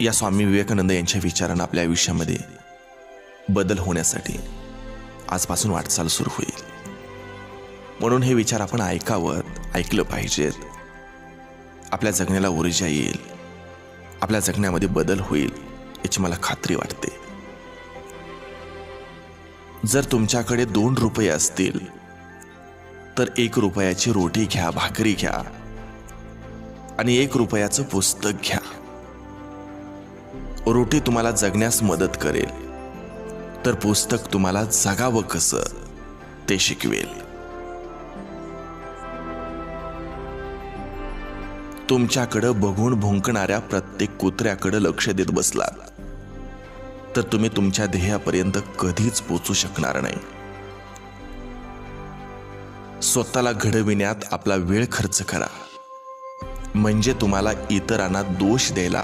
या स्वामी विवेकानंद यांच्या विचारांना आपल्या आयुष्यामध्ये बदल होण्यासाठी आजपासून वाटचाल सुरू होईल. म्हणून हे विचार आपण ऐकलं पाहिजेत. आपल्या जगण्याला ऊर्जा येईल, आपल्या जगण्यामध्ये बदल होईल याची मला खात्री वाटते. जर तुमच्याकडे 2 रुपये असतील तर 1 रुपयाची रोटी घ्या, भाकरी घ्या आणि 1 रुपयाचं पुस्तक घ्या. रोटी तुम्हाला जगण्यास मदत करेल, तर पुस्तक तुम्हाला जगावं कसं ते शिकवेल. तुमच्याकडं बघून भुंकणाऱ्या प्रत्येक कुत्र्याकडे लक्ष देत बसलात तर तुम्ही तुमच्या ध्येयापर्यंत कधीच पोचू शकणार नाही. स्वतःला घडविण्यात आपला वेळ खर्च करा, म्हणजे तुम्हाला इतरांना दोष द्यायला